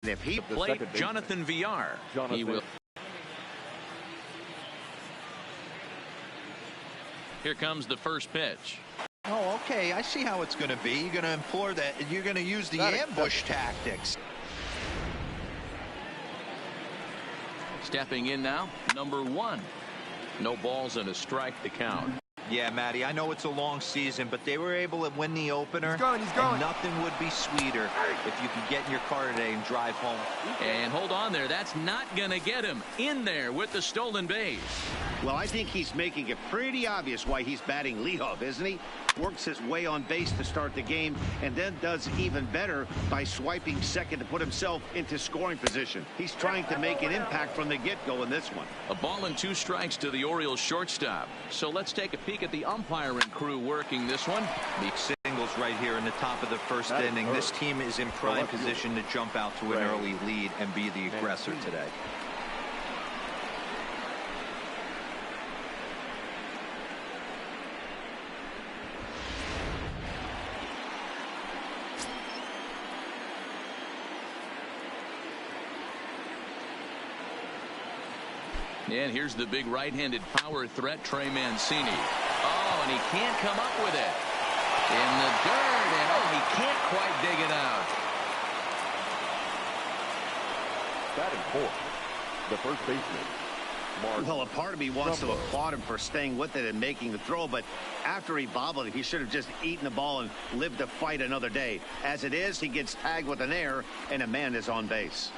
If he played Jonathan VR, he will. Here comes the first pitch. Oh, okay. I see how it's going to be. You're going to implore that. You're going to use the ambush tactics. Stepping in now, number 1. No balls and a strike to count. Yeah, Matty, I know it's a long season, but they were able to win the opener. He's going. And nothing would be sweeter if you could get in your car today and drive home. And hold on there. That's not going to get him in there with the stolen base. Well, I think he's making it pretty obvious why he's batting leadoff, isn't he? Works his way on base to start the game, and then does even better by swiping second to put himself into scoring position. He's trying to make an impact from the get-go in this one. A ball and 2 strikes to the Orioles shortstop. So let's take a peek at the umpiring crew working this one. Big singles right here in the top of the first inning. This team is in prime position to jump out to an early lead and be the aggressor today. And here's the big right-handed power threat, Trey Mancini. Oh, and he can't come up with it. In the dirt, and oh, he can't quite dig it out. Batting fourth, the first baseman. Well, a part of me wants to applaud him for staying with it and making the throw, but after he bobbled it, he should have just eaten the ball and lived to fight another day. As it is, he gets tagged with an error, and a man is on base.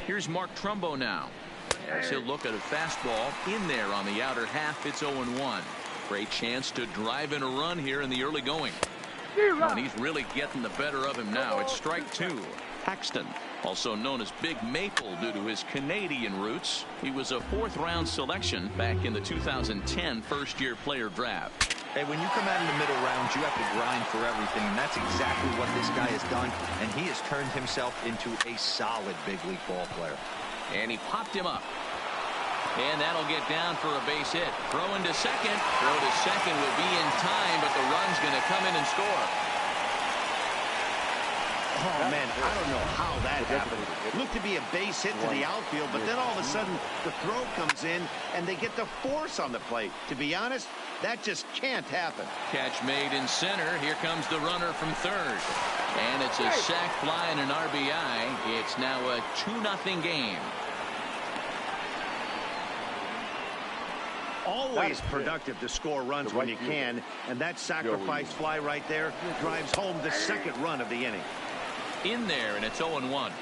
Here's Mark Trumbo now. As he'll look at a fastball in there on the outer half. It's 0-1. Great chance to drive in a run here in the early going. And he's really getting the better of him now. It's strike 2. Paxton, also known as Big Maple due to his Canadian roots. He was a 4th-round selection back in the 2010 first-year player draft. Hey, when you come out in the middle rounds, you have to grind for everything, and that's exactly what this guy has done, and he has turned himself into a solid big league ball player. And he popped him up. And that'll get down for a base hit. Throw into second. Throw to second will be in time, but the run's going to come in and score. Oh, man, I don't know how that happened. Looked to be a base hit to the outfield, but then all of a sudden the throw comes in and they get the force on the plate. To be honest, that just can't happen. Catch made in center. Here comes the runner from third. And it's a sac fly and an RBI. It's now a 2-0 game. Always productive to score runs when you can, and that sacrifice fly right there drives home the second run of the inning. In there, and it's 0-1.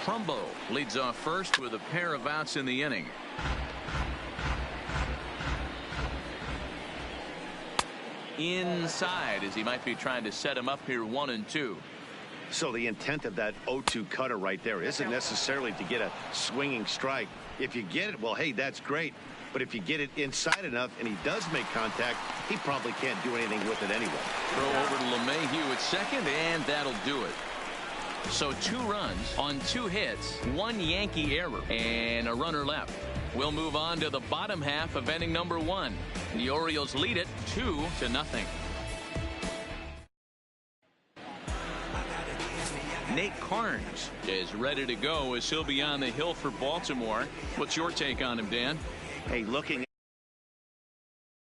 Trumbo leads off first with a pair of outs in the inning. Inside, as he might be trying to set him up here 1-2. So the intent of that 0-2 cutter right there isn't necessarily to get a swinging strike. If you get it, well, hey, that's great. But if you get it inside enough and he does make contact, he probably can't do anything with it anyway. Throw over to LeMahieu at second, and that'll do it. So 2 runs on 2 hits, 1 Yankee error, and a runner left. We'll move on to the bottom half of inning number 1. The Orioles lead it 2-0. Nate Carnes is ready to go as he'll be on the hill for Baltimore. What's your take on him, Dan? Hey, looking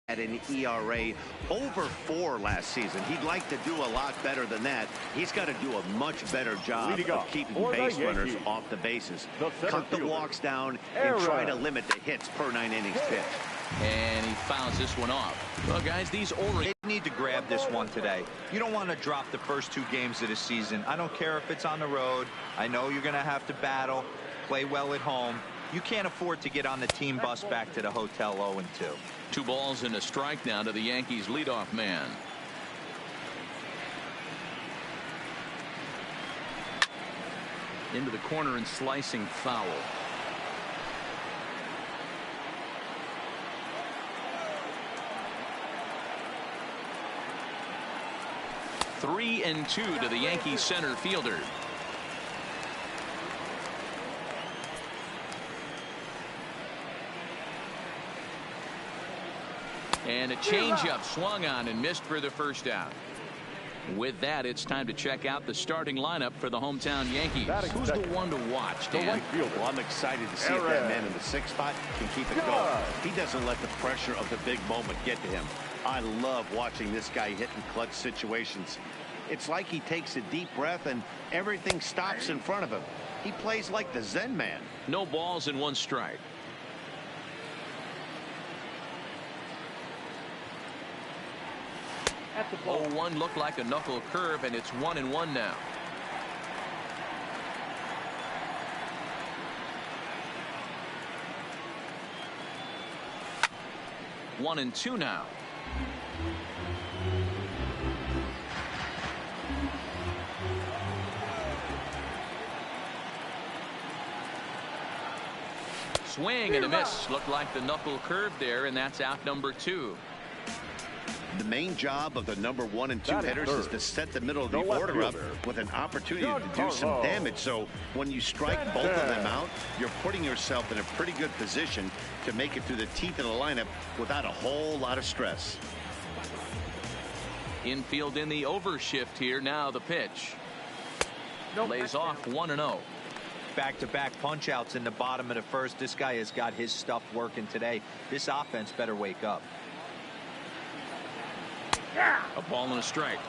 at an ERA over 4 last season. He'd like to do a lot better than that. He's got to do a much better job of keeping base runners off the bases. Cut the walks down and try to limit the hits per 9 innings pitched. And he fouls this one off. Well, guys, these Orioles need to grab this one today. You don't want to drop the first 2 games of the season. I don't care if it's on the road. I know you're going to have to battle, play well at home. You can't afford to get on the team bus back to the hotel 0-2. 2 balls and a strike now to the Yankees leadoff man. Into the corner and slicing foul. Three and 2 to the Yankees center fielder. And a changeup swung on and missed for the first out. With that, it's time to check out the starting lineup for the hometown Yankees. Who's the one to watch, Dan? Well, I'm excited to see if that man in the 6th spot can keep it going. He doesn't let the pressure of the big moment get to him. I love watching this guy hit in clutch situations. It's like he takes a deep breath and everything stops in front of him. He plays like the Zen man. No balls and 1 strike. At the ball. 0-1 looked like a knuckle curve, and it's 1-1 now. One and 2 now. Swing and a miss. Looked like the knuckle curve there, and that's out number 2. The main job of the number 1 and 2 hitters is to set the middle of the order up with an opportunity to do some damage. So when you strike both of them out, you're putting yourself in a pretty good position to make it through the teeth of the lineup without a whole lot of stress. Infield in the overshift here. Now the pitch. Lays off 1-0. Back-to-back punch-outs in the bottom of the 1st. This guy has got his stuff working today. This offense better wake up. A ball and a strike.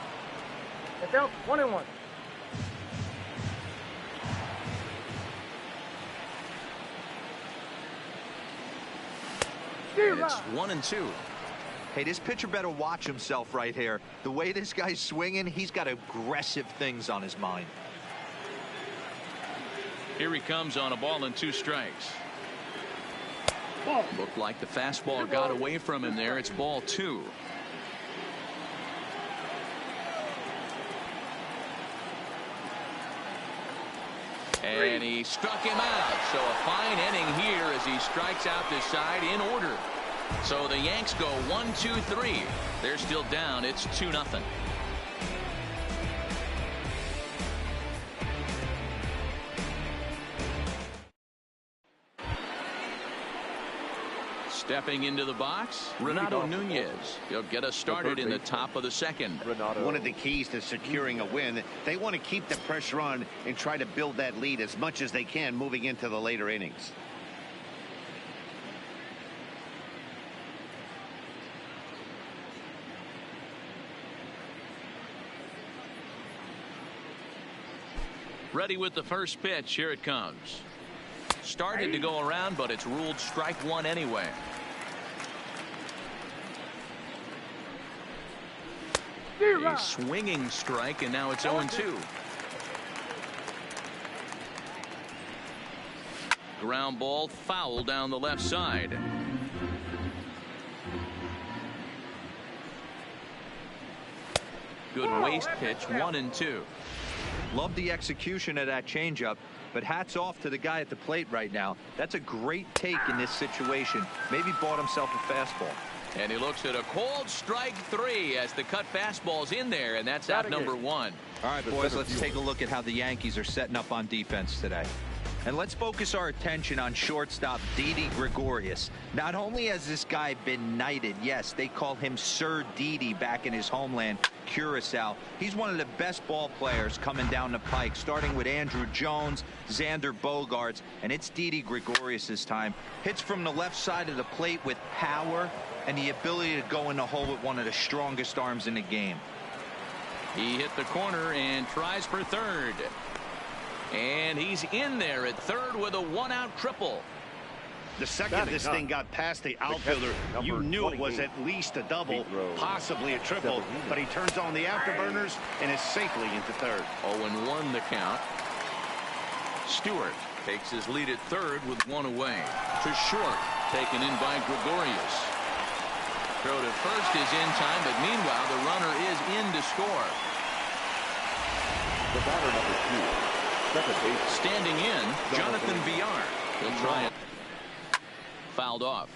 It's out 1-1. It's 1-2. Hey, this pitcher better watch himself right here. The way this guy's swinging, he's got aggressive things on his mind. Here he comes on a ball and 2 strikes. Looked like the fastball got away from him there. It's ball 2. And he struck him out. So a fine inning here as he strikes out this side in order. So the Yanks go 1-2-3. They're still down. It's 2-0. Stepping into the box, Renato Nunez. He'll get us started in the top of the 2nd. One of the keys to securing a win, they want to keep the pressure on and try to build that lead as much as they can moving into the later innings. Ready with the first pitch. Here it comes. Started to go around, but it's ruled strike 1 anyway. A swinging strike, and now it's 0-2. Ground ball foul down the left side. Good waist pitch, 1-2. Love the execution of that changeup, but hats off to the guy at the plate right now. That's a great take in this situation. Maybe bought himself a fastball. And he looks at a cold strike 3 as the cut fastball's in there, and that's out number 1. All right, boys, let's take a look at how the Yankees are setting up on defense today. And let's focus our attention on shortstop Didi Gregorius. Not only has this guy been knighted, yes, they call him Sir Didi back in his homeland, Curacao. He's one of the best ball players coming down the pike, starting with Andrew Jones, Xander Bogaerts, and it's Didi Gregorius this time. Hits from the left side of the plate with power and the ability to go in the hole with one of the strongest arms in the game. He hit the corner and tries for third. And he's in there at third with a 1-out triple. The second this thing got past the outfielder, you knew it was at least a double, possibly a triple, but he turns on the afterburners and is safely into third. 0-1 the count. Stewart Takes his lead at third with one away. To short, taken in by Gregorius. Throw to first is in time, but meanwhile the runner is in to score. The batter number 2, second base. Standing in, Jonathan Villar. He'll try it. Fouled off.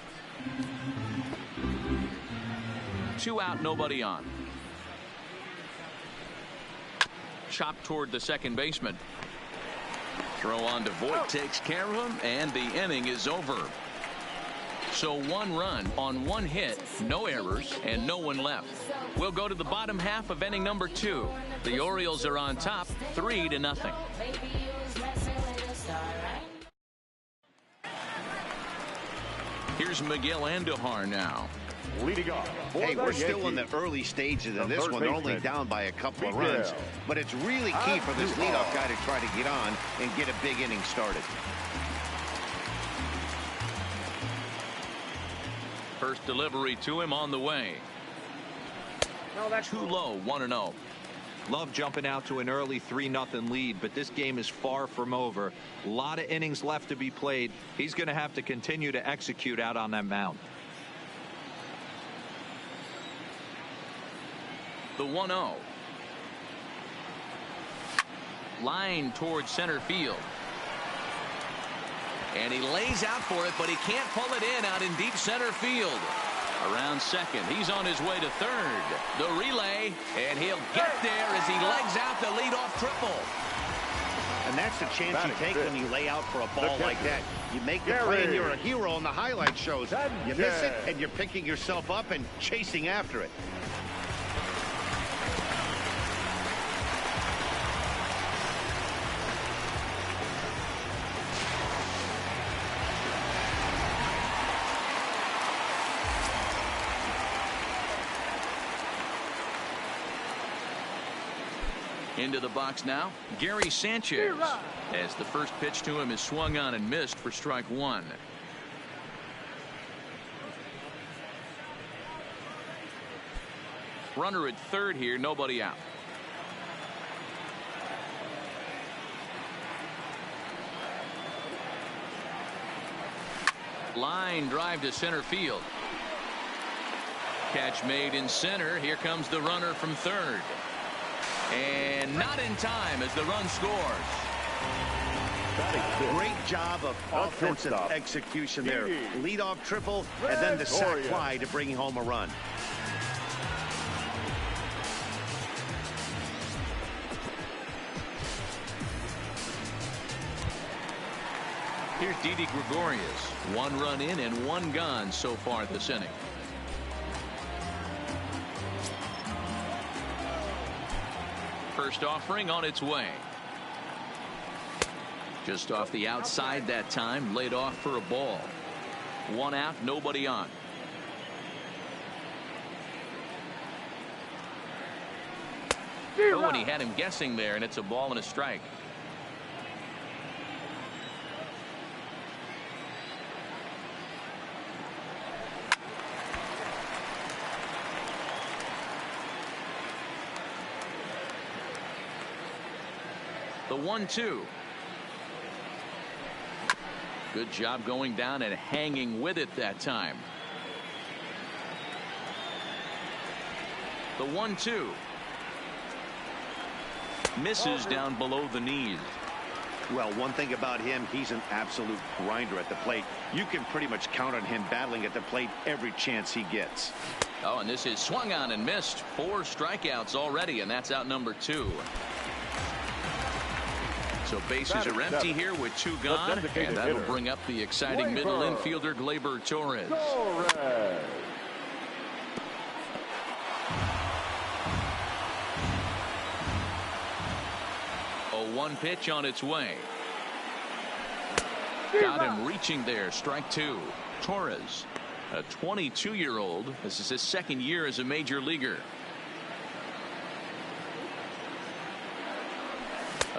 2 out, nobody on. Chopped toward the second baseman. Throw on to Voit, takes care of him, and the inning is over. So 1 run on 1 hit, no errors, and no one left. We'll go to the bottom half of inning number 2. The Orioles are on top, 3-0. Here's Miguel Andujar now. Leading off. Hey, we're still in the early stages of this one. They're only down by a couple of runs. But it's really key for this leadoff guy to try to get on and get a big inning started. First delivery to him on the way. No, that's too low, 1-0. Love jumping out to an early 3-0 lead, but this game is far from over. A lot of innings left to be played. He's going to have to continue to execute out on that mound. The 1-0. Line towards center field. And he lays out for it, but he can't pull it in out in deep center field. Around second, he's on his way to third. The relay, and he'll get there as he legs out the leadoff triple. And that's the chance you take when you lay out for a ball like that. You make the play and you're a hero on the highlight shows. You miss it and you're picking yourself up and chasing after it. Into the box now, Gary Sanchez, as the first pitch to him is swung on and missed for strike 1. Runner at third here, nobody out. Line drive to center field. Catch made in center. Here comes the runner from third. And not in time as the run scores. Great job of offensive execution there. Leadoff triple and then the sac fly to bring home a run. Here's Didi Gregorius. 1 run in and 1 gone so far this inning. First offering on its way. Just off the outside that time, laid off for a ball. 1 out, nobody on. Oh, and he had him guessing there, and it's a ball and a strike. The 1-2. Good job going down and hanging with it that time. The 1-2. Misses down below the knees. Well, one thing about him, he's an absolute grinder at the plate. You can pretty much count on him battling at the plate every chance he gets. Oh, and this is swung on and missed. 4 strikeouts already, and that's out number 2. So bases are empty here with 2 gone, and that'll bring up the exciting middle infielder Gleyber Torres. A 1 pitch on its way. Got him reaching there. Strike 2. Torres, a 22-year-old. This is his 2nd year as a major leaguer.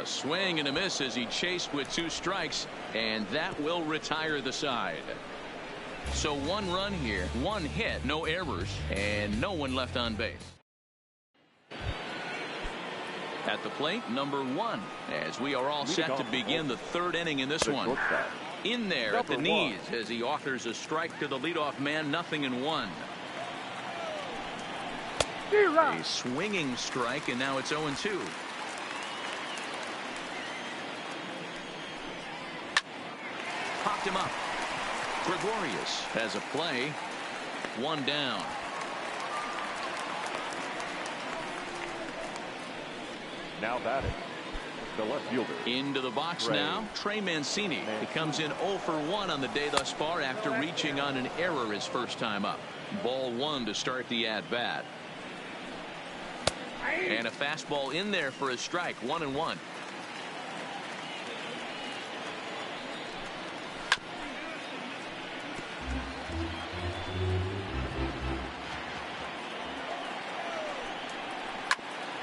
A swing and a miss as he chased with 2 strikes, and that will retire the side. So 1 run here, 1 hit, no errors, and no one left on base. At the plate, number 1, as we are all set to begin the 3rd inning in this one. In there at the knees as he offers a strike to the leadoff man, 0-1. A swinging strike, and now it's 0-2. Popped him up. Gregorius has a play. 1 down. Now batting, the left fielder. Into the box now, Trey Mancini. He comes in 0 for 1 on the day thus far after reaching on an error his first time up. Ball 1 to start the at-bat. And a fastball in there for a strike, 1-1.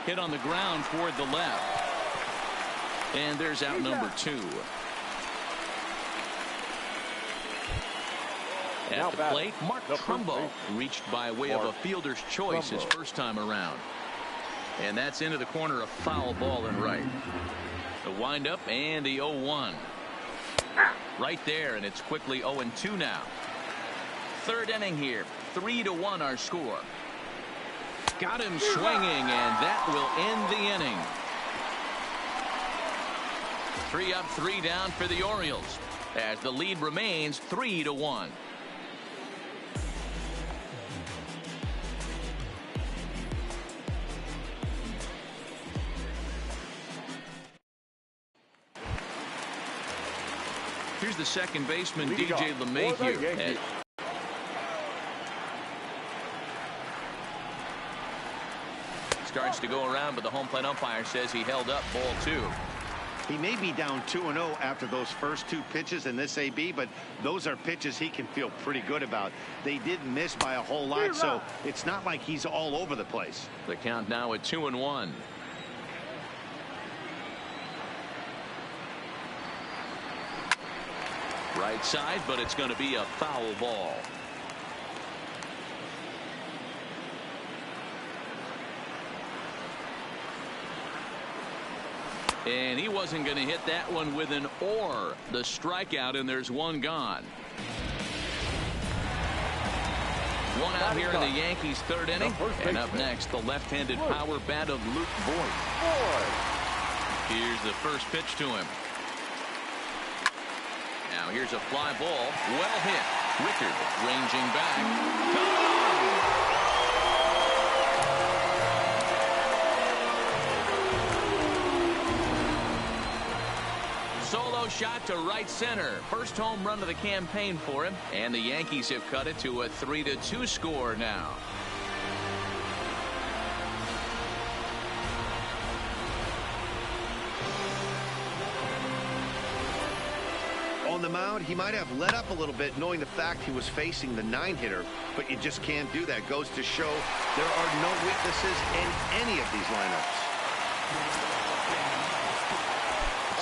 Hit on the ground toward the left. And there's out number 2. At the plate, Mark Trumbo reached by way of a fielder's choice his first time around. And that's into the corner, a foul ball and right. The windup and the 0-1. Right there, and it's quickly 0-2 now. 3rd inning here, 3-1 our score. Got him swinging, and that will end the inning. 3 up, 3 down for the Orioles, as the lead remains 3-1. Here's the second baseman, DJ LeMahieu. Starts to go around, but the home plate umpire says he held up ball 2. He may be down 2-0 after those first 2 pitches in this AB, but those are pitches he can feel pretty good about. They didn't miss by a whole lot, so it's not like he's all over the place. The count now at 2-1. Right side, but it's going to be a foul ball. And he wasn't going to hit that one with an or. The strikeout, and there's 1 gone. 1 out here in the Yankees' 3rd inning. And up next, the left-handed power bat of Luke Voigt. Here's the first pitch to him. Now here's a fly ball. Well hit. Rickard ranging back. Solo shot to right center. First home run of the campaign for him. And the Yankees have cut it to a 3-2 score now. On the mound, he might have let up a little bit knowing the fact he was facing the 9-hitter, but you just can't do that. Goes to show there are no weaknesses in any of these lineups.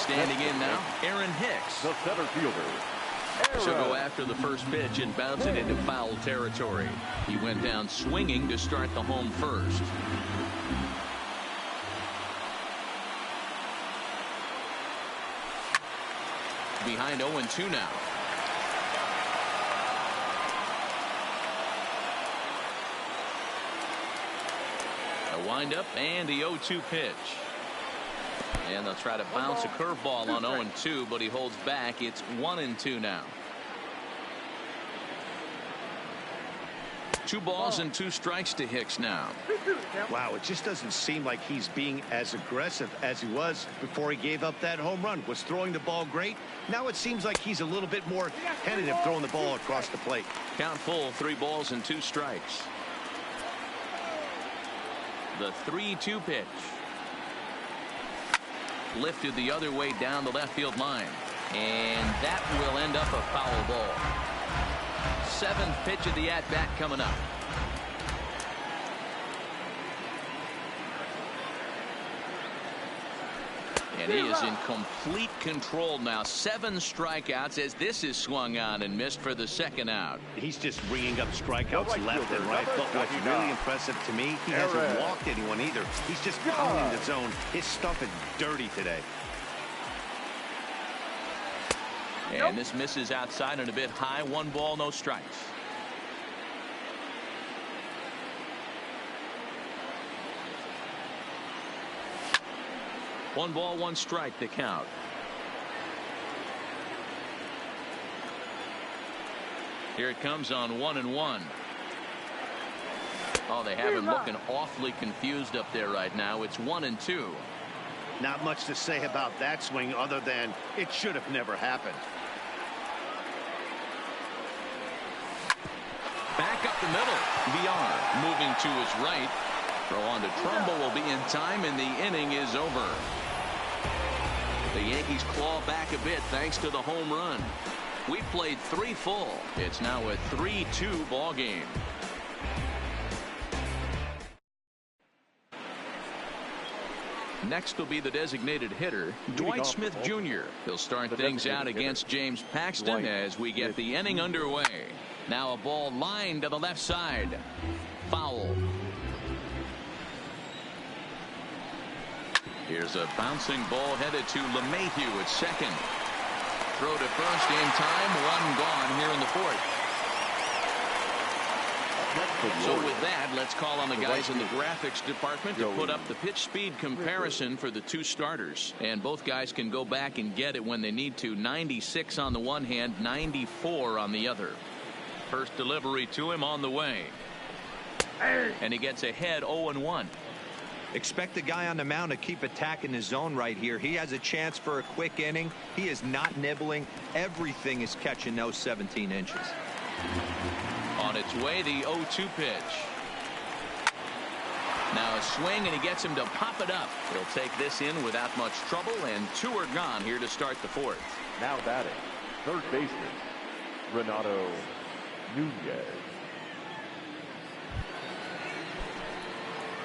Standing in now, Aaron Hicks. The center fielder. She'll go after the first pitch and bounce it into foul territory. He went down swinging to start the home first. Behind 0-2 now. A windup and the 0-2 pitch. And they'll try to bounce a curveball on 0-2, but he holds back. It's 1-2 now. 2 balls and 2 strikes to Hicks now. Wow, it just doesn't seem like he's being as aggressive as he was before he gave up that home run. Was throwing the ball great. Now it seems like he's a little bit more tentative throwing the ball across the plate. Count full, 3 balls and 2 strikes. The 3-2 pitch. Lifted the other way down the left field line. And that will end up a foul ball. 7th pitch of the at-bat coming up. And he is in complete control now. 7 strikeouts as this is swung on and missed for the second out. He's just ringing up strikeouts left and right. But what's really impressive to me, he hasn't walked anyone either. He's just pounding the zone. His stuff is dirty today. And this misses outside and a bit high. 1 ball, no strikes. One ball, 1 strike, the count. Here it comes on 1-1. Oh, they have him looking awfully confused up there right now. It's 1-2. Not much to say about that swing other than it should have never happened. Back up the middle. VR moving to his right. Throw on to Trumbo will be in time, and the inning is over. The Yankees claw back a bit thanks to the home run. We played 3 full. It's now a 3-2 ball game. Next will be the designated hitter, Dwight Smith Jr. He'll start things out against James Paxton as we get the inning underway. Now a ball lined to the left side. Foul. Here's a bouncing ball headed to LeMahieu at second. Throw to first in time. 1 gone here in the 4th. So with that, let's call on the guys in the graphics department to put up the pitch speed comparison for the 2 starters. And both guys can go back and get it when they need to. 96 on the one hand, 94 on the other. First delivery to him on the way. And he gets ahead 0-1. Expect the guy on the mound to keep attacking the zone right here. He has a chance for a quick inning. He is not nibbling. Everything is catching those 17 inches. On its way, the 0-2 pitch. Now a swing, and he gets him to pop it up. He'll take this in without much trouble, and 2 are gone here to start the 4th. Now batting, third baseman, Renato Nunez.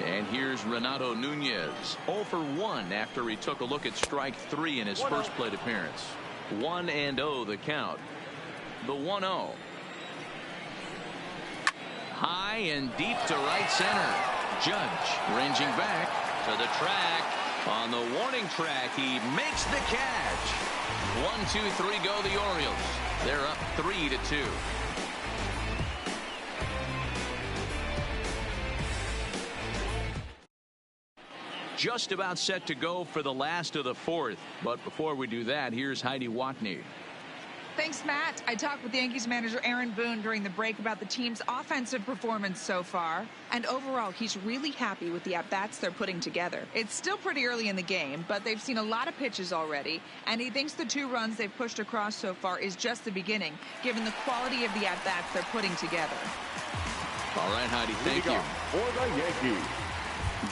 And here's Renato Nunez, 0 for 1 after he took a look at strike 3 in his first plate appearance. 1-0 the count. The 1-0. High and deep to right center. Judge ranging back to the track. On the warning track, he makes the catch. 1-2-3 go the Orioles. They're up 3-2. Just about set to go for the last of the 4th. But before we do that, here's Heidi Watney. Thanks, Matt. I talked with Yankees manager Aaron Boone during the break about the team's offensive performance so far. And overall, he's really happy with the at-bats they're putting together. It's still pretty early in the game, but they've seen a lot of pitches already. And he thinks the 2 runs they've pushed across so far is just the beginning, given the quality of the at-bats they're putting together. All right, Heidi, thank you. For the Yankees.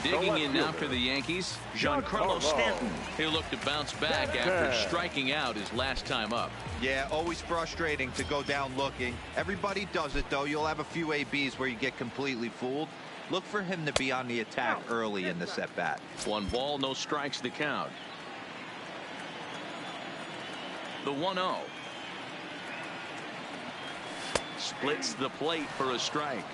Digging in now for the Yankees, Giancarlo Stanton. He'll look to bounce back after striking out his last time up. Yeah, always frustrating to go down looking. Everybody does it, though. You'll have a few ABs where you get completely fooled. Look for him to be on the attack early in the at-bat. 1 ball, no strikes the count. The 1-0. Splits the plate for a strike.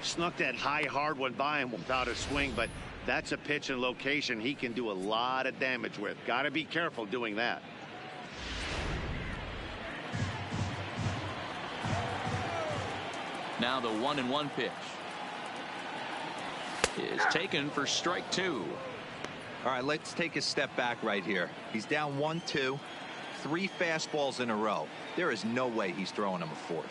Snuck that high hard one by him without a swing, but that's a pitch and location he can do a lot of damage with. Got to be careful doing that. Now the 1-1 pitch is taken for strike 2. All right, let's take a step back right here. He's down 1-2, 3 fastballs in a row. There is no way he's throwing him a 4th.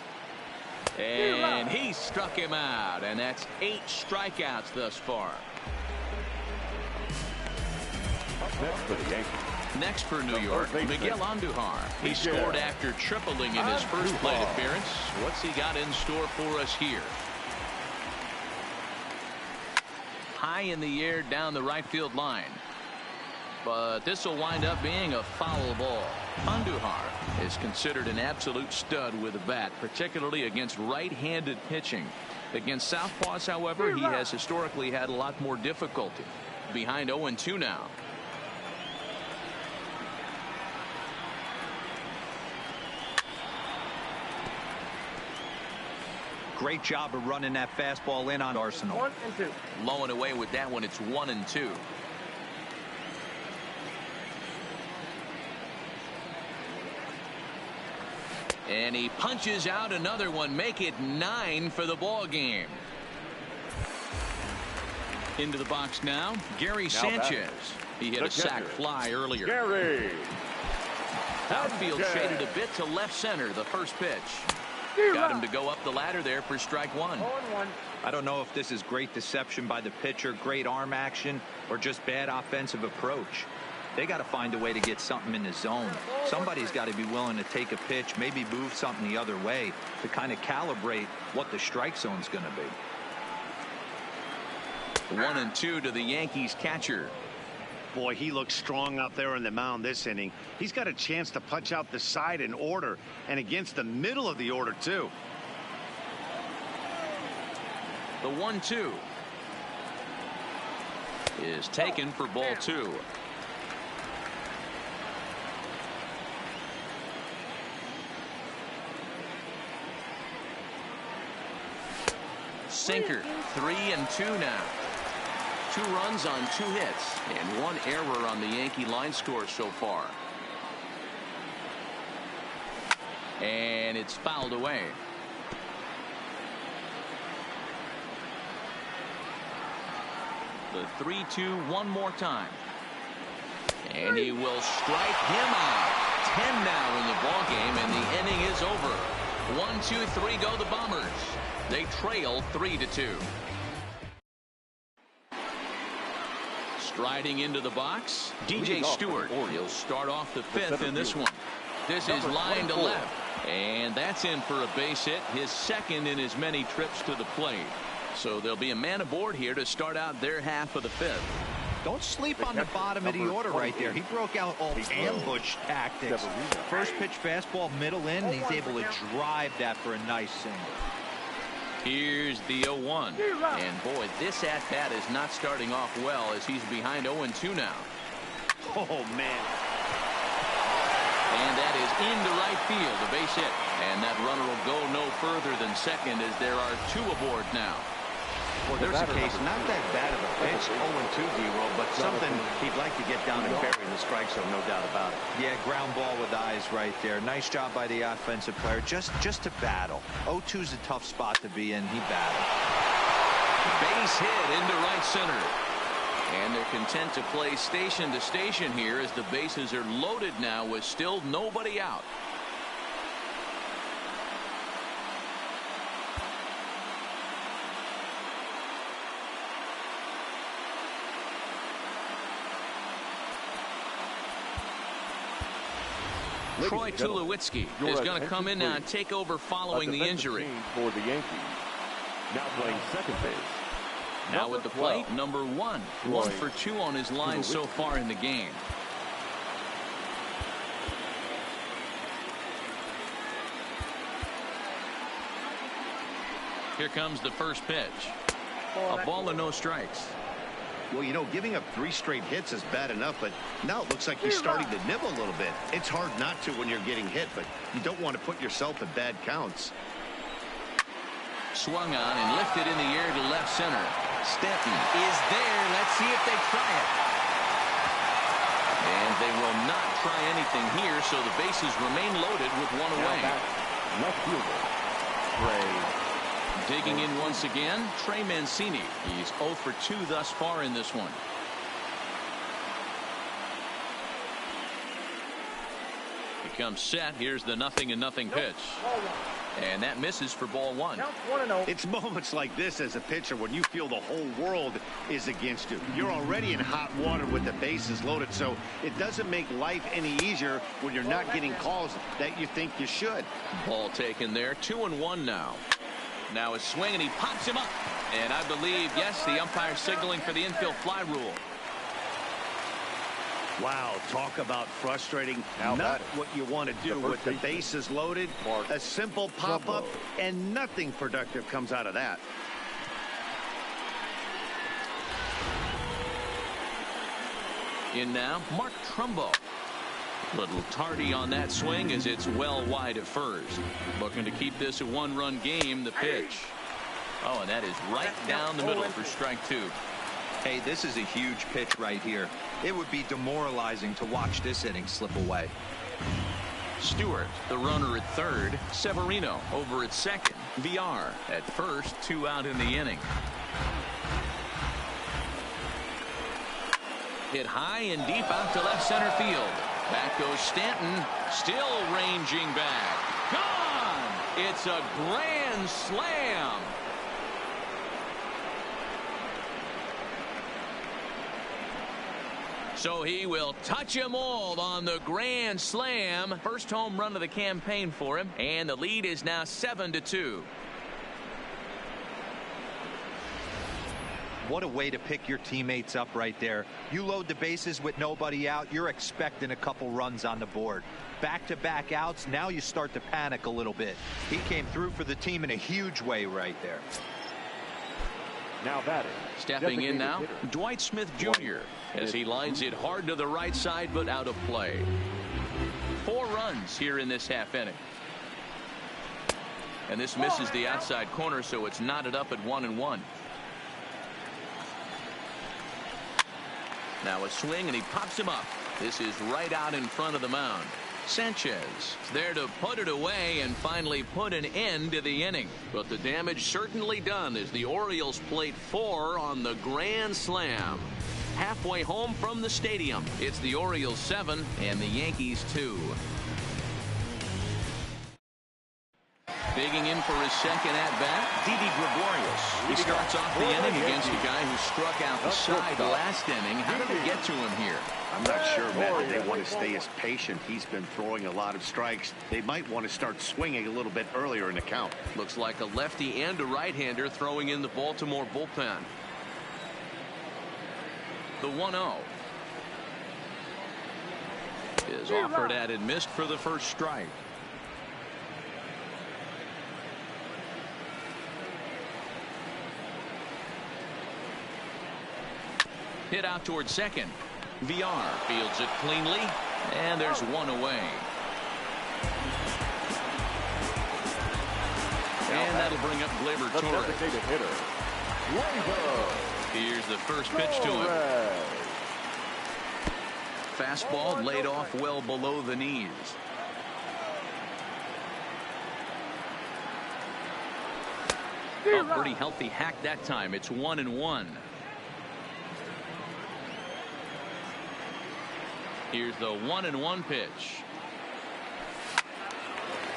And he struck him out, and that's 8 strikeouts thus far. Next for the Yankees. Next for New York, Miguel Andujar. He scored after tripling in his first plate appearance. What's he got in store for us here? High in the air down the right field line. But this will wind up being a foul ball. Andujar is considered an absolute stud with a bat, particularly against right-handed pitching. Against southpaws, however, he has historically had a lot more difficulty. Behind 0-2 now. Great job of running that fastball in on Arsenal. 1 and 2. Low and away with that one. It's 1 and 2. And he punches out another one. Make it 9 for the ball game. Into the box now, Gary Sanchez. He hit a sac fly earlier. Gary. Outfield shaded a bit to left center. The first pitch. Got him to go up the ladder there for strike 1. 0-1. I don't know if this is great deception by the pitcher, great arm action, or just bad offensive approach. They got to find a way to get something in the zone. Somebody's got to be willing to take a pitch, maybe move something the other way to kind of calibrate what the strike zone's going to be. 1 and 2 to the Yankees catcher. Boy, he looks strong out there on the mound this inning. He's got a chance to punch out the side in order and against the middle of the order, too. The 1-2 is taken for ball 2. Sinker. 3 and 2 now. 2 runs on 2 hits and 1 error on the Yankee line score so far. And it's fouled away. The 3-2 one more time. And he will strike him out. 10 now in the ball game, and the inning is over. 1, 2, 3 go the Bombers. They trail 3-2. Striding into the box, DJ Stewart. He'll start off the 5th in this one. This is line to left, and that's in for a base hit, his 2nd in as many trips to the plate. So there'll be a man aboard here to start out their half of the 5th. Don't sleep on the bottom of the order right there. He broke out all ambush tactics. First pitch fastball middle in, and he's able to drive that for a nice single. Here's the 0-1. And boy, this at-bat is not starting off well as he's behind 0-2 now. Oh, man. And that is into right field, a base hit. And that runner will go no further than second as there are 2 aboard now. Well, there's a case, not that bad of a pitch, 0-2, D-Roll, but something he'd like to get down and bury in the strike zone, no doubt about it. Yeah, ground ball with eyes right there. Nice job by the offensive player, just to battle. 0-2's a tough spot to be in. He battled. Base hit into right center. And they're content to play station to station here as the bases are loaded now with still nobody out. Troy Tulowitzki is going to come in now and take over following the injury. For the Yankees. Now playing second base. Now with the plate, number 1. 1 for 2 on his line so far in the game. Here comes the first pitch. A ball and no strikes. Well, you know, giving up 3 straight hits is bad enough, but now it looks like he's starting to nibble a little bit. It's hard not to when you're getting hit, but you don't want to put yourself in bad counts. Swung on and lifted in the air to left center. Stanton is there. Let's see if they try it. And they will not try anything here, so the bases remain loaded with 1 away. Left fielder, Cree. Digging in once again, Trey Mancini. He's 0 for 2 thus far in this one. He comes set. Here's the 0-0 pitch. And that misses for ball 1. It's moments like this as a pitcher when you feel the whole world is against you. You're already in hot water with the bases loaded, so it doesn't make life any easier when you're not getting calls that you think you should. Ball taken there. 2-1 now. Now a swing, and he pops him up. And I believe, yes, the umpire signaling for the infield fly rule. Wow, talk about frustrating. Not what you want to do with the bases loaded. A simple pop-up, and nothing productive comes out of that. In now, Mark Trumbo. Little tardy on that swing as it's well wide at first. Looking to keep this a one-run game. The pitch. Oh, and that is right down the middle for strike two. Hey, this is a huge pitch right here. It would be demoralizing to watch this inning slip away. Stewart, the runner at third. Severino over at second. VR at first. 2 out in the inning. Hit high and deep out to left center field. Back goes Stanton. Still ranging back. Gone! It's a grand slam. So he will touch them all on the grand slam. First home run of the campaign for him, and the lead is now 7-2. What a way to pick your teammates up right there. You load the bases with nobody out, you're expecting a couple runs on the board. Back-to-back outs, now you start to panic a little bit. He came through for the team in a huge way right there. Now batting. Stepping in now, Dwight Smith Jr. as he lines it hard to the right side, but out of play. 4 runs here in this half inning. And this misses the outside corner, so it's knotted up at 1-1. Now a swing, and he pops him up. This is right out in front of the mound. Sanchez there to put it away and finally put an end to the inning. But the damage certainly done as the Orioles plate 4 on the grand slam. Halfway home from the stadium, it's the Orioles 7 and the Yankees 2. Digging in for his second at-bat, Didi Gregorius. He starts off the inning against a guy who struck out the side last inning. How did it get to him here? I'm not sure, Matt, that they want to stay as patient. He's been throwing a lot of strikes. They might want to start swinging a little bit earlier in the count. Looks like a lefty and a right-hander throwing in the Baltimore bullpen. The 1-0 is offered at and missed for the first strike. Hit out towards second. VR fields it cleanly, and there's one away. And that'll bring up Gleyber Torres. Here's the first pitch to him. Fastball laid off well below the knees. A pretty healthy hack that time. It's 1-1. Here's the 1-1 pitch.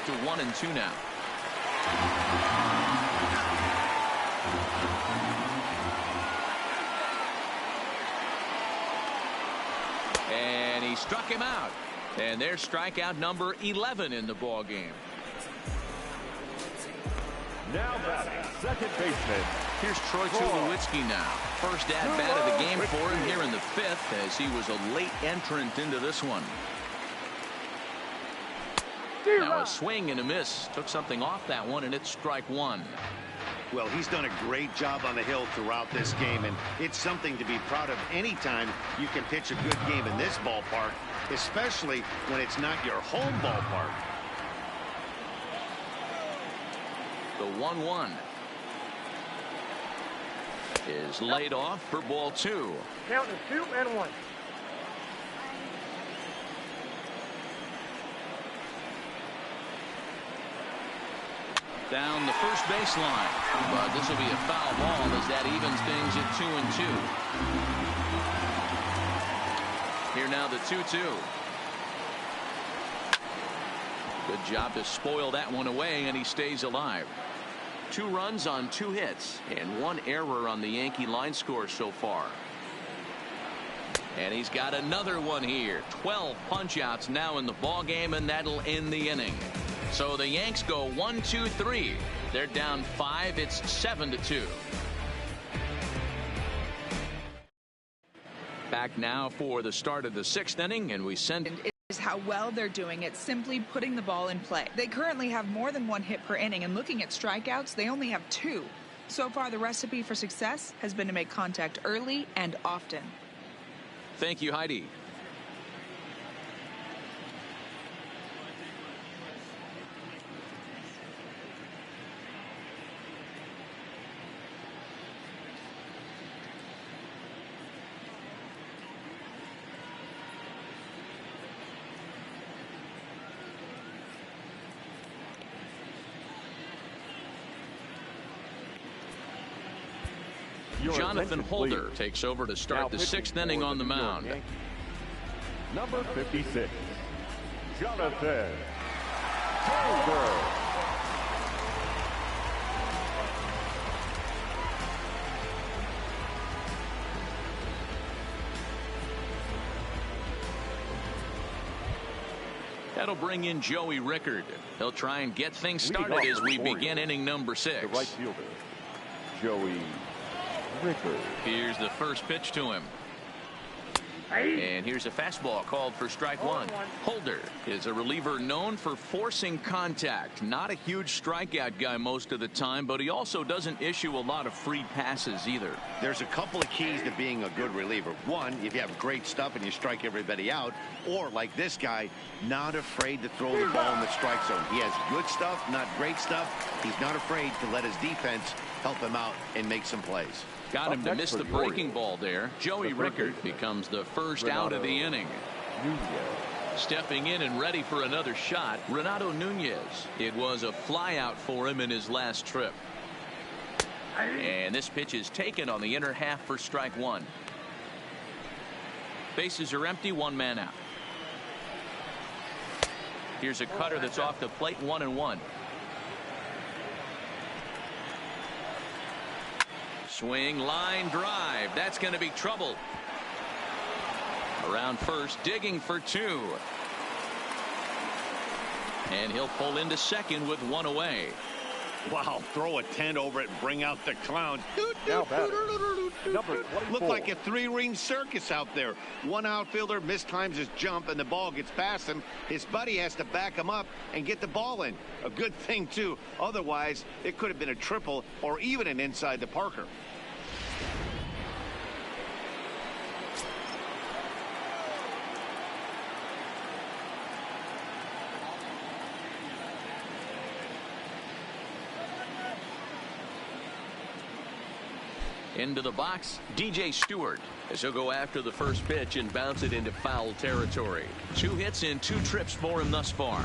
To 1-2 now. And he struck him out. And there's strikeout number 11 in the ball game. Now batting, second baseman. Here's Troy Tulowitzki now. First at-bat of the game for him here in the 5th, as he was a late entrant into this one. Now a swing and a miss. Took something off that one, and it's strike 1. Well, he's done a great job on the hill throughout this game, and it's something to be proud of anytime you can pitch a good game in this ballpark, especially when it's not your home ballpark. The 1-1 is laid off for ball 2. Count is 2-1. Down the first baseline, but this will be a foul ball as that evens things at 2-2. Here now the 2-2. Good job to spoil that one away, and he stays alive. 2 runs on 2 hits and 1 error on the Yankee line score so far. And he's got another one here. 12 punch-outs now in the ball game, and that'll end the inning. So the Yanks go 1-2-3. They're down 5. It's 7-2. Back now for the start of the 6th inning, and we send is how well they're doing at simply putting the ball in play. They currently have more than 1 hit per inning, and looking at strikeouts, they only have 2. So far, the recipe for success has been to make contact early and often. Thank you, Heidi. Jonathan Holder takes over to start the 6th inning on the mound. Number 56, Jonathan Holder. That'll bring in Joey Rickard. He'll try and get things started as we begin inning number 6. The right fielder, Joey Rickard. Here's the first pitch to him. And here's a fastball called for strike 1. Holder is a reliever known for forcing contact. Not a huge strikeout guy most of the time, but he also doesn't issue a lot of free passes either. There's a couple of keys to being a good reliever. One, if you have great stuff and you strike everybody out, or like this guy, not afraid to throw the ball in the strike zone. He has good stuff, not great stuff. He's not afraid to let his defense help him out and make some plays. Got him to miss the breaking ball there. Joey Rickard becomes the first out of the inning. Stepping in and ready for another shot, Renato Nunez. It was a fly out for him in his last trip. And this pitch is taken on the inner half for strike 1. Bases are empty, 1 man out. Here's a cutter that's off the plate, 1-1. Swing, line, drive. That's going to be trouble. Around first, digging for 2. And he'll pull into second with 1 away. Wow, throw a tent over it and bring out the clown. Looked like a 3-ring circus out there. One outfielder mistimes his jump and the ball gets past him. His buddy has to back him up and get the ball in. A good thing, too. Otherwise, it could have been a triple or even an inside the Parker. Into the box, DJ Stewart, as he'll go after the first pitch and bounce it into foul territory. 2 hits in 2 trips for him thus far.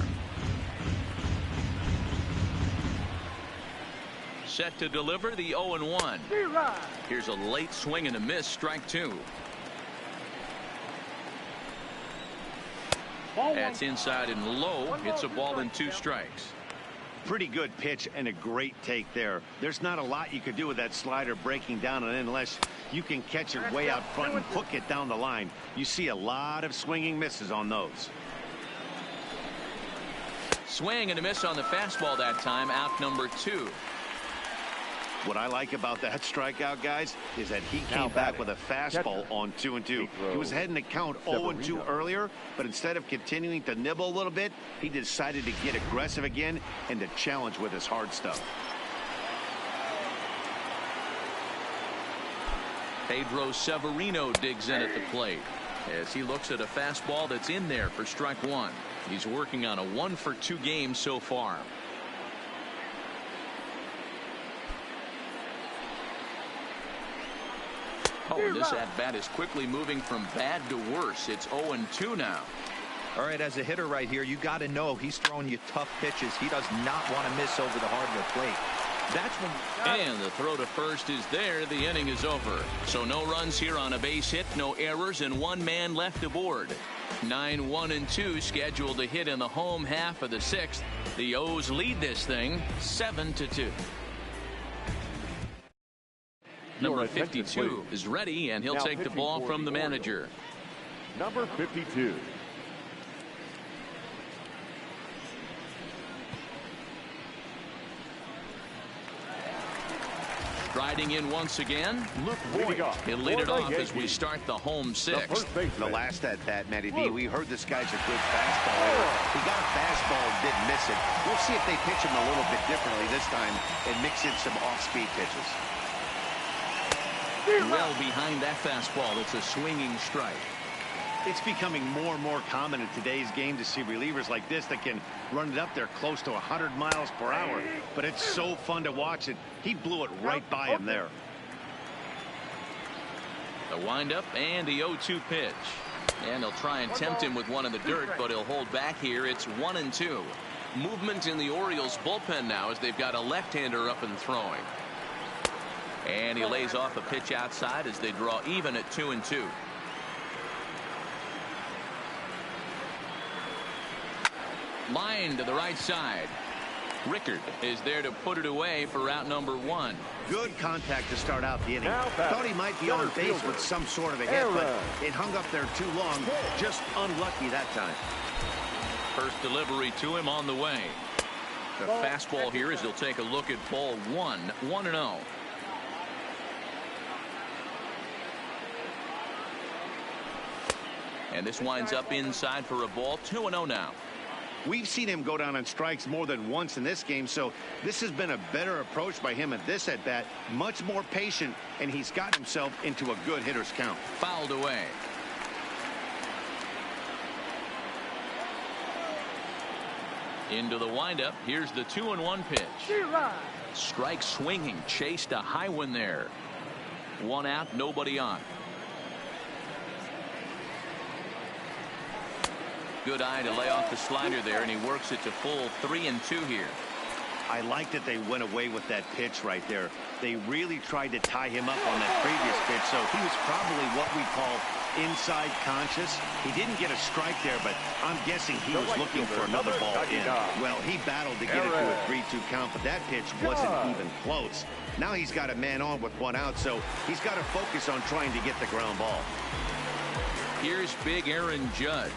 Set to deliver the 0-1. Here's a late swing and a miss, strike 2. That's inside and low. It's a ball and 2 strikes. Pretty good pitch and a great take there. There's not a lot you could do with that slider breaking down and unless you can catch it way out front and hook it down the line. You see a lot of swinging misses on those. Swing and a miss on the fastball that time, out number 2. What I like about that strikeout, guys, is that he came back with a fastball on 2-2. He was heading to count 0-2 earlier, but instead of continuing to nibble a little bit, he decided to get aggressive again and to challenge with his hard stuff. Pedro Severino digs in at the plate as he looks at a fastball that's in there for strike 1. He's working on a 1-for-2 game so far. Oh, and this at-bat is quickly moving from bad to worse. It's 0-2 now. All right, as a hitter right here, you got to know he's throwing you tough pitches. He does not want to miss over the hardwood plate. That's when. And the throw to first is there. The inning is over. So no runs here on a base hit, no errors, and 1 man left aboard. 9-1-2 scheduled to hit in the home half of the 6th. The O's lead this thing 7-2. Number 52 is ready, and he'll take the ball from the manager. Number 52. Striding in once again, Luke Boyd. He'll lead it off as we start the home 6th. The last at-bat, Matty V, we heard this guy's a good fastball hitter. He got a fastball and didn't miss it. We'll see if they pitch him a little bit differently this time and mix in some off-speed pitches. Well behind that fastball, it's a swinging strike. It's becoming more and more common in today's game to see relievers like this that can run it up there close to 100 miles per hour. But it's so fun to watch it. He blew it right by him there. The windup and the 0-2 pitch. And they'll try and tempt him with one in the dirt, but he'll hold back here. It's 1-2. Movement in the Orioles bullpen now as they've got a left-hander up and throwing. And he lays off a pitch outside as they draw even at 2-2. Line to the right side. Rickard is there to put it away for out number 1. Good contact to start out the inning. Thought he might be on base with some sort of a hit, but it hung up there too long. Just unlucky that time. First delivery to him on the way. The fastball here as he'll take a look at ball 1. 1-0. And this winds up inside for a ball. 2-0 now. We've seen him go down on strikes more than once in this game, so this has been a better approach by him at this at-bat. Much more patient, and he's gotten himself into a good hitter's count. Fouled away. Into the windup. Here's the 2-1 pitch. Strike swinging. Chased a high one there. 1 out, nobody on. Good eye to lay off the slider there, and he works it to full 3-2 here. I like that they went away with that pitch right there. They really tried to tie him up on that previous pitch, so he was probably what we call inside conscious. He didn't get a strike there, but I'm guessing he was looking for another ball in. Well, he battled to get it to a 3-2 count, but that pitch wasn't even close. Now he's got a man on with 1 out, so he's got to focus on trying to get the ground ball. Here's big Aaron Judge.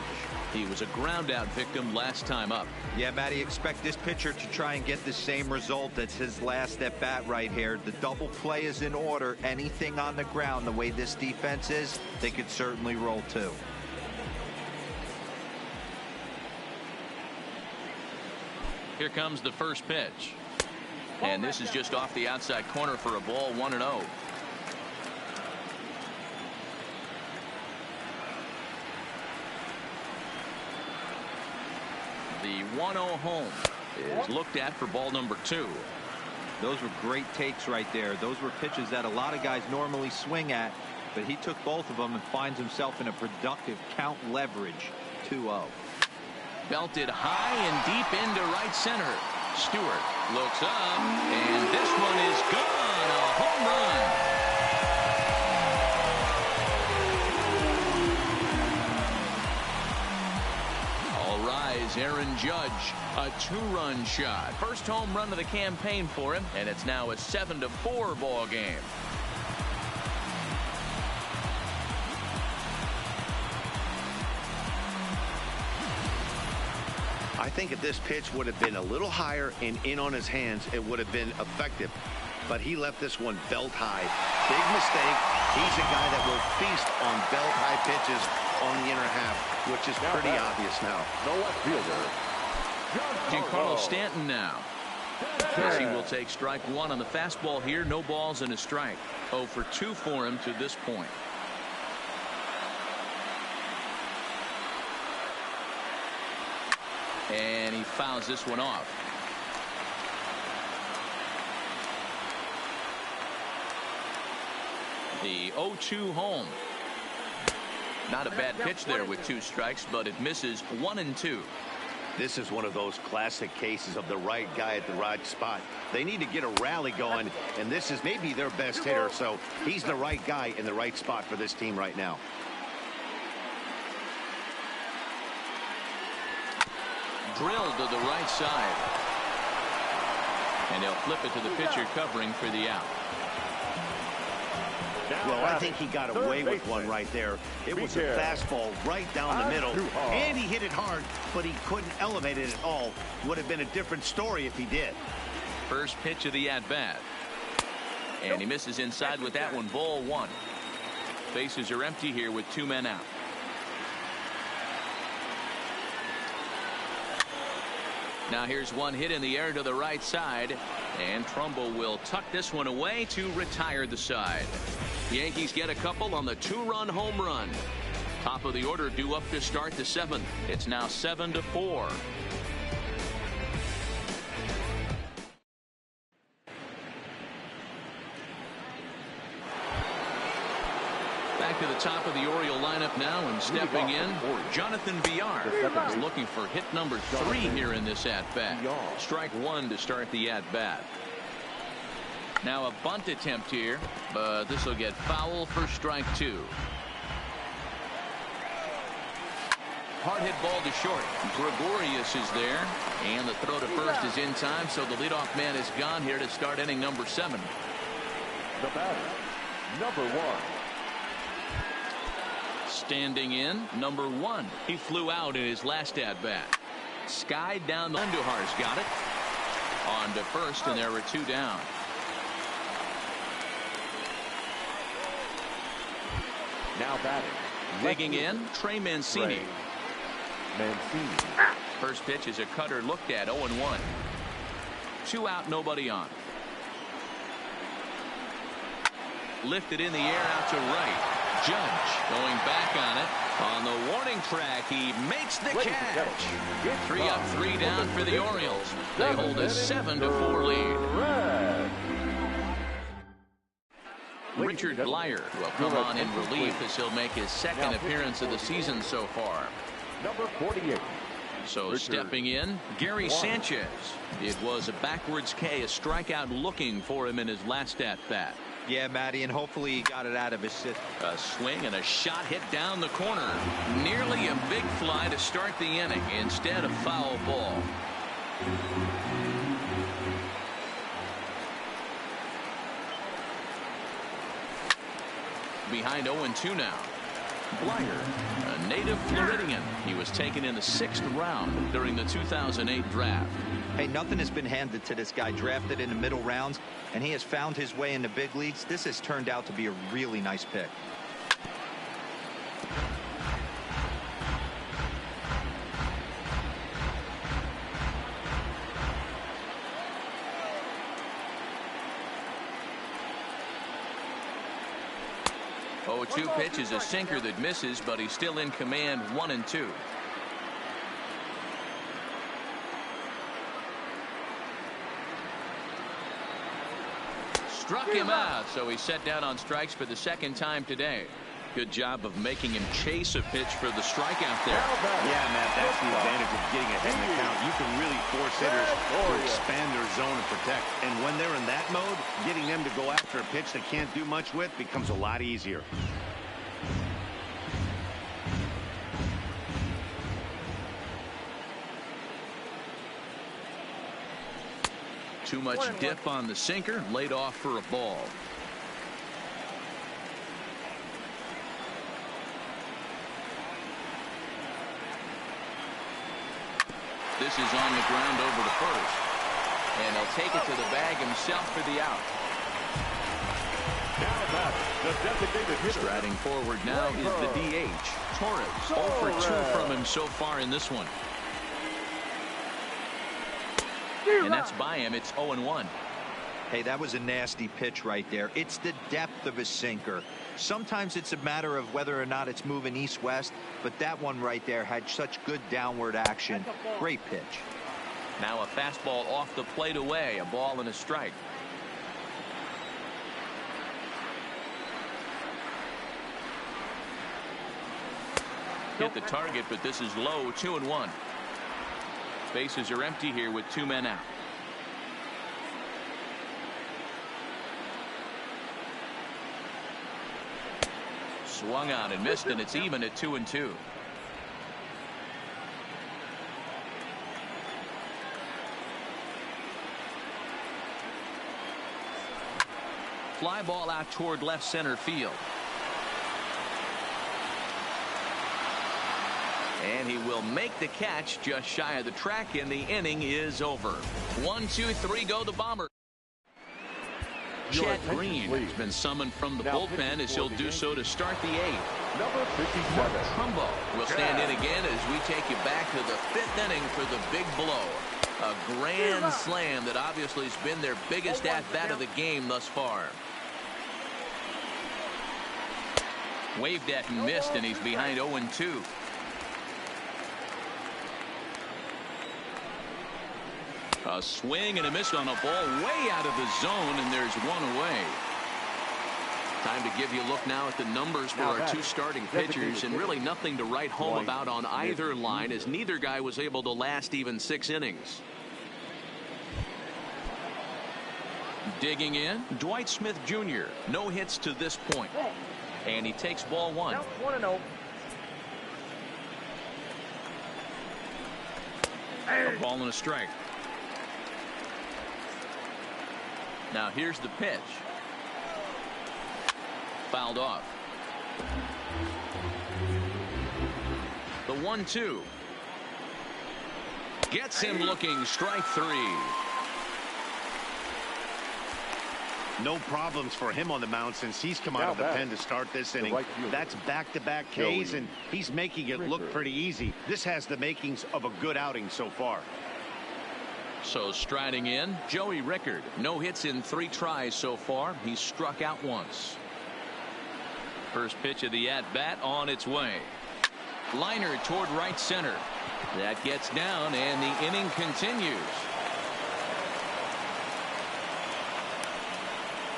He was a ground out victim last time up. Yeah, Matty, expect this pitcher to try and get the same result as his last at bat right here. The double play is in order. Anything on the ground, the way this defense is, they could certainly roll too. Here comes the first pitch. And this is just off the outside corner for a ball. 1-0. The 1-0 home is looked at for ball number 2. Those were great takes right there. Those were pitches that a lot of guys normally swing at, but he took both of them and finds himself in a productive count leverage. 2-0. Belted high and deep into right center. Stewart looks up, and this one is gone. A home run. Aaron Judge, a 2-run shot. First home run of the campaign for him, and it's now a 7-4 ball game. I think if this pitch would have been a little higher and in on his hands, it would have been effective. But he left this one belt high. Big mistake. He's a guy that will feast on belt high pitches on the inner half, which is pretty obvious now. The left fielder, Giancarlo Stanton now. As he will take strike 1 on the fastball here. No balls and a strike. 0 for 2 for him to this point. And he fouls this one off. The 0-2 home. Not a bad pitch there with 2 strikes, but it misses 1-2. This is one of those classic cases of the right guy at the right spot. They need to get a rally going, and this is maybe their best hitter, so he's the right guy in the right spot for this team right now. Drilled to the right side. And they'll flip it to the pitcher covering for the out. Well, I think he got away with one right there. It was a fastball right down the middle, and he hit it hard, but he couldn't elevate it at all. Would have been a different story if he did. First pitch of the at-bat. And he misses inside with that one. Ball 1. Bases are empty here with 2 men out. Now here's one hit in the air to the right side, and Trumbo will tuck this one away to retire the side. The Yankees get a couple on the 2-run home run. Top of the order due up to start the 7th. It's now 7-4. Back to the top of the Oriole lineup now, and stepping in, Jonathan Villar is looking for hit number 3 here in this at-bat. Strike 1 to start the at-bat. Now a bunt attempt here, but this will get foul for strike 2. Hard hit ball to short. Gregorius is there, and the throw to first is in time, so the leadoff man is gone here to start inning number 7. The batter, number 1. Standing in, number 1. He flew out in his last at bat. Skied down the Andujar's got it. On to first, and there were 2 down. Now batting. Digging in, Trey Mancini. Mancini. First pitch is a cutter looked at, 0-1. 2 out, nobody on. Lifted in the air out to right. Judge going back on it. On the warning track, he makes the catch. 3 up, 3 down for the Orioles. They hold a 7-4 lead. Richard Blyer will come on in relief as he'll make his second appearance of the season so far. Number 48. So stepping in, Gary Sanchez. It was a backwards K, a strikeout looking for him in his last at bat. Yeah, Matty, and hopefully he got it out of his system. A swing and a shot hit down the corner. Nearly a big fly to start the inning. Instead, a foul ball. Behind 0-2 now. Blyer, a native Floridian. He was taken in the 6th round during the 2008 draft. Hey, nothing has been handed to this guy. Drafted in the middle rounds, and he has found his way in the big leagues. This has turned out to be a really nice pick. Oh, 2 pitch is a sinker that misses, but he's still in command, 1-2. Struck him out, so he's set down on strikes for the 2nd time today. Good job of making him chase a pitch for the strikeout there. Yeah, Matt, that's the advantage of getting ahead in the count. You can really force hitters to expand their zone and protect. And when they're in that mode, getting them to go after a pitch they can't do much with becomes a lot easier. Too much dip on the sinker, laid off for a ball. This is on the ground over to first. And he'll take it to the bag himself for the out. Now back, the designated hitter. Striding forward now is the DH, Torres. 0 for 2 from him so far in this one. And that's by him. It's 0-1. Hey, that was a nasty pitch right there. It's the depth of his sinker. Sometimes it's a matter of whether or not it's moving east-west, but that one right there had such good downward action. Great pitch. Now a fastball off the plate away, a ball and a strike. Hit the target, but this is low, 2-1. Bases are empty here with 2 men out. Swung on and missed, and it's even at 2-2. Fly ball out toward left center field. And he will make the catch just shy of the track, and the inning is over. 1, 2, 3, go the Bomber. Chad Green has been summoned from the bullpen as he'll do so to start the 8th. Number 57. Mark Trumbo will stand in again as we take you back to the 5th inning for the big blow. A grand slam that obviously has been their biggest at-bat of the game thus far. Waved at and missed, and he's behind 0-2. A swing and a miss on a ball way out of the zone, and there's one away. Time to give you a look now at the numbers for our 2 starting pitchers, and really nothing to write home about on either line, as neither guy was able to last even 6 innings. Digging in, Dwight Smith Jr. No hits to this point. And he takes ball one. Now 1-0. A ball and a strike. Now here's the pitch. Fouled off. The 1-2. Gets him looking. Strike three. No problems for him on the mound since he's come out of the pen to start this inning. That's back-to-back Ks, and he's making it look pretty easy. This has the makings of a good outing so far. So striding in, Joey Rickard. No hits in 3 tries so far. He's struck out once. First pitch of the at-bat on its way. Liner toward right center. That gets down, and the inning continues.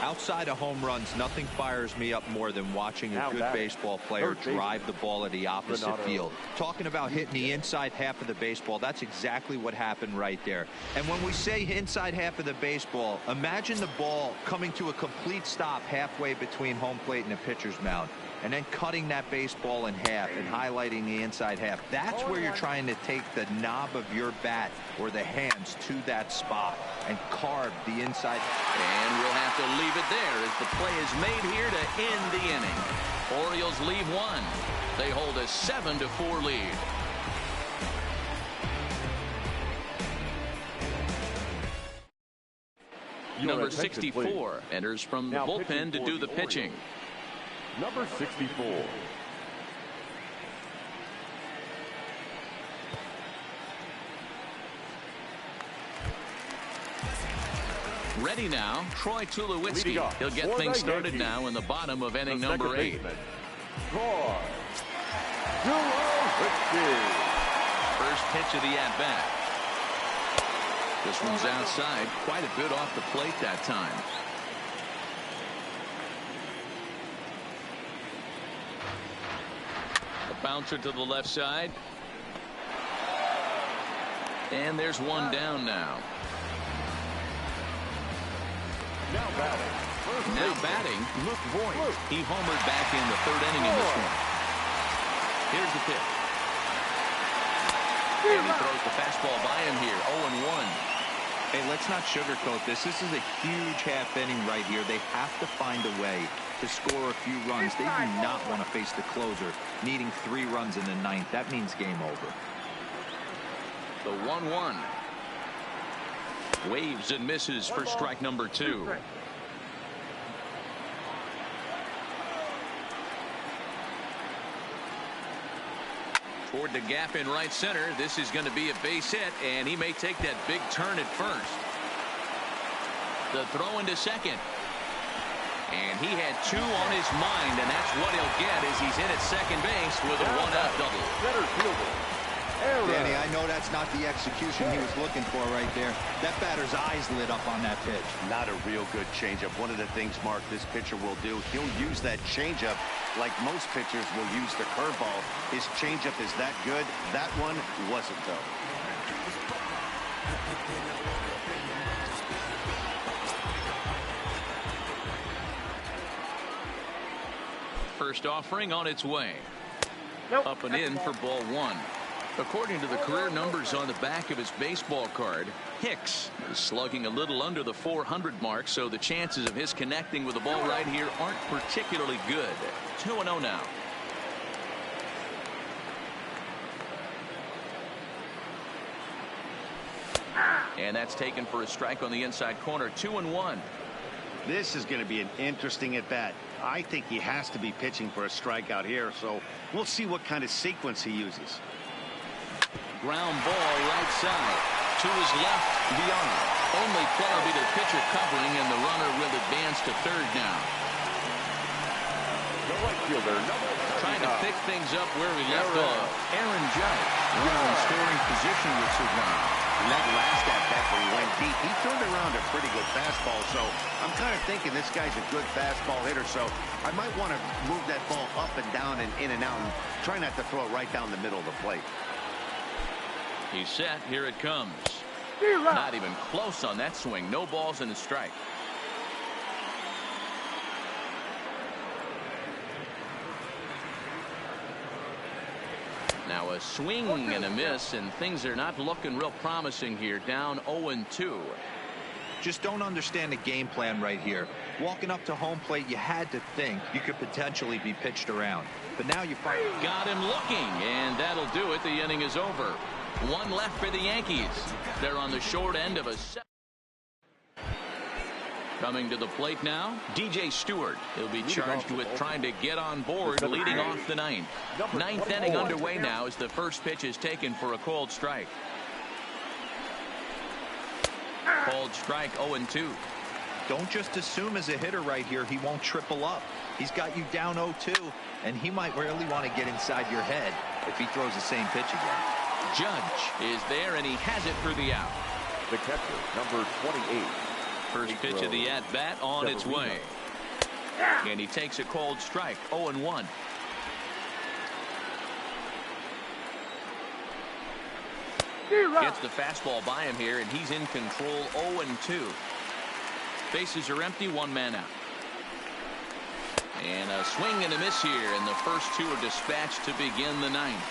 Outside of home runs, nothing fires me up more than watching a good baseball player drive the ball at the opposite field. Talking about hitting the inside half of the baseball, that's exactly what happened right there. And when we say inside half of the baseball, imagine the ball coming to a complete stop halfway between home plate and the pitcher's mound, and then cutting that baseball in half and highlighting the inside half. That's where you're trying to take the knob of your bat or the hands to that spot and carve the inside. And we'll have to leave it there as the play is made here to end the inning. Orioles leave one. They hold a 7-4 lead. Number 64 enters from the bullpen to do the pitching. Number 64. Ready now, Troy Tulowitzki. He'll get things started now in the bottom of inning number 8. Troy Tulowitzki. First pitch of the at-bat. This one's outside, quite a bit off the plate that time. A bouncer to the left side. And there's one down now. Now batting, Luke Voigt. He homered back in the 3rd inning in this one. Here's the pitch. And he throws the fastball by him here, 0-1. Hey, let's not sugarcoat this. This is a huge half inning right here. They have to find a way to score a few runs. They do not want to face the closer, needing 3 runs in the 9th. That means game over. The 1-1. Waves and misses for strike number 2. Toward the gap in right center. This is going to be a base hit, and he may take that big turn at first. The throw into second. And he had 2 on his mind, and that's what he'll get as he's in at second base with a 1-out double. Center fielder. Danny, I know that's not the execution he was looking for right there. That batter's eyes lit up on that pitch. Not a real good changeup. One of the things, Mark, this pitcher will do, he'll use that changeup like most pitchers will use the curveball. His changeup is that good. That one wasn't, though. First offering on its way. Nope. Up and in for ball 1. According to the career numbers on the back of his baseball card, Hicks is slugging a little under the 400 mark, so the chances of his connecting with the ball right here aren't particularly good. 2-0 now. And that's taken for a strike on the inside corner. 2-1. This is going to be an interesting at-bat. I think he has to be pitching for a strikeout here, so we'll see what kind of sequence he uses. Ground ball right side. To his left, beyond. Only play will be the pitcher covering, and the runner will advance to third now. The right fielder, trying to pick things up where we left off. Aaron Judge now in scoring position with Savant. And that last at-bat where he went deep, he turned around a pretty good fastball. So I'm kind of thinking this guy's a good fastball hitter. So I might want to move that ball up and down and in and out and try not to throw it right down the middle of the plate. He's set. Here it comes. Not even close on that swing. No balls and a strike. Now a swing and a miss, and things are not looking real promising here. Down 0-2. Just don't understand the game plan right here. Walking up to home plate, you had to think you could potentially be pitched around. But now you find... Got him looking, and that'll do it. The inning is over. One left for the Yankees. They're on the short end of a... Coming to the plate now, DJ Stewart. He'll be charged with trying to get on board, leading off the ninth. Ninth inning underway now as the first pitch is taken for a cold strike. Cold strike, 0-2. Don't just assume as a hitter right here he won't triple up. He's got you down 0-2, and he might really want to get inside your head if he throws the same pitch again. Judge is there, and he has it for the out. The catcher, number 28. First pitch of the at-bat on its way. And he takes a cold strike, 0-1. Gets the fastball by him here, and he's in control, 0-2. Bases are empty, one man out. And a swing and a miss here, and the first two are dispatched to begin the ninth.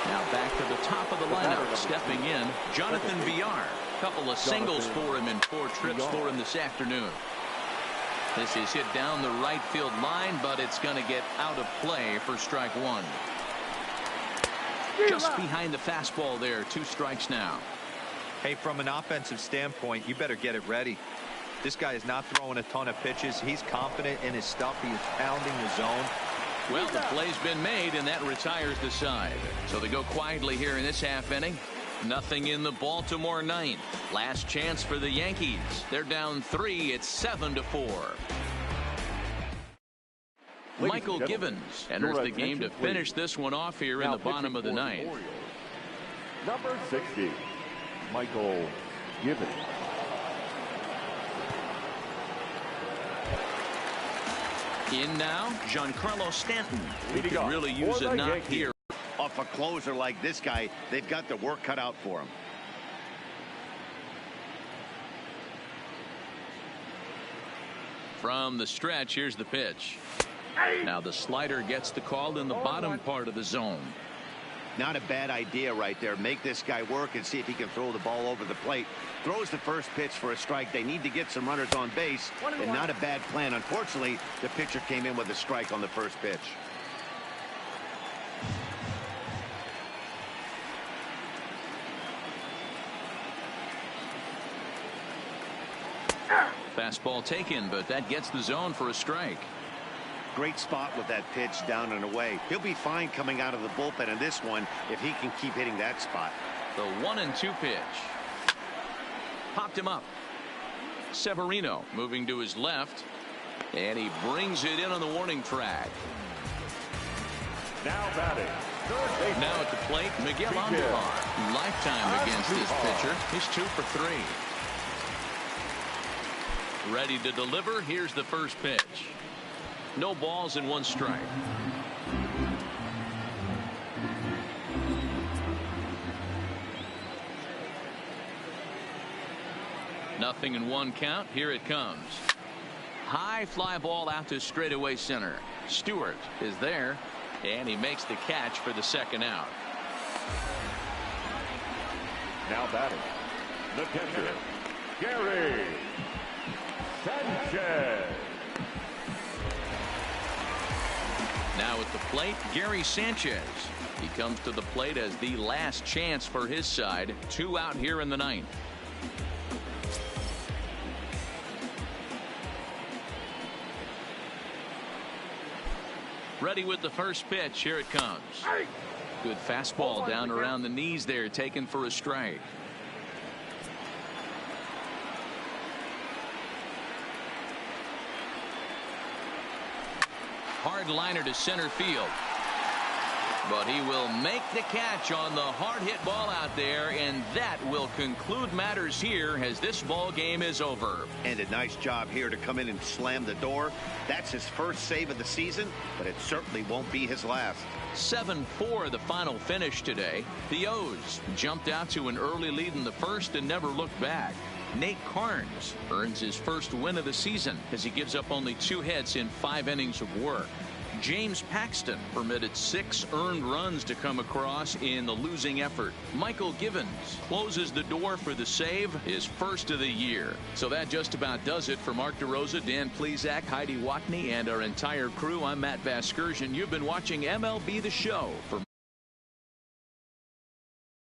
Now back to the top of the lineup, stepping in, Jonathan Villar. Couple of singles for him and 4 trips for him this afternoon. This is hit down the right field line, but it's going to get out of play for strike one. Just behind the fastball there, 2 strikes now. Hey, from an offensive standpoint, you better get it ready. This guy is not throwing a ton of pitches. He's confident in his stuff. He is pounding the zone. Well, the play's been made, and that retires the side. So they go quietly here in this half inning. Nothing in the Baltimore ninth. Last chance for the Yankees. They're down 3. It's 7-4. Michael Givens enters the game to finish this one off here in the bottom of the ninth. Number 60, Michael Givens. In now, Giancarlo Stanton. He could really use a knock here. Off a closer like this guy, they've got the work cut out for him. From the stretch, here's the pitch. Now the slider gets the call in the bottom part of the zone. Not a bad idea right there. Make this guy work and see if he can throw the ball over the plate. Throws the first pitch for a strike. They need to get some runners on base, and not a bad plan. Unfortunately, the pitcher came in with a strike on the first pitch. Fastball taken, but that gets the zone for a strike. Great spot with that pitch down and away. He'll be fine coming out of the bullpen in this one if he can keep hitting that spot. The 1-2 pitch. Popped him up. Severino moving to his left, and he brings it in on the warning track. Now batting. Now at the plate, Miguel Andujar. Lifetime against this pitcher. He's 2 for 3. Ready to deliver. Here's the first pitch. No balls and 1 strike. Nothing in 1 count. Here it comes. High fly ball out to straightaway center. Stewart is there, and he makes the catch for the second out. Now batting. The catcher, Gary Sanchez. Now at the plate, Gary Sanchez. He comes to the plate as the last chance for his side. 2 out here in the ninth. Ready with the first pitch. Here it comes. Good fastball down around the knees there, taken for a strike. Hard liner to center field. But he will make the catch on the hard hit ball out there, and that will conclude matters here as this ball game is over. And a nice job here to come in and slam the door. That's his first save of the season, but it certainly won't be his last. 7-4 the final finish today. The O's jumped out to an early lead in the first and never looked back. Nate Carnes earns his first win of the season as he gives up only 2 hits in 5 innings of work. James Paxton permitted 6 earned runs to come across in the losing effort. Michael Givens closes the door for the save, his first of the year. So that just about does it for Mark DeRosa, Dan Plesac, Heidi Watney, and our entire crew. I'm Matt Vasgersian. You've been watching MLB The Show. For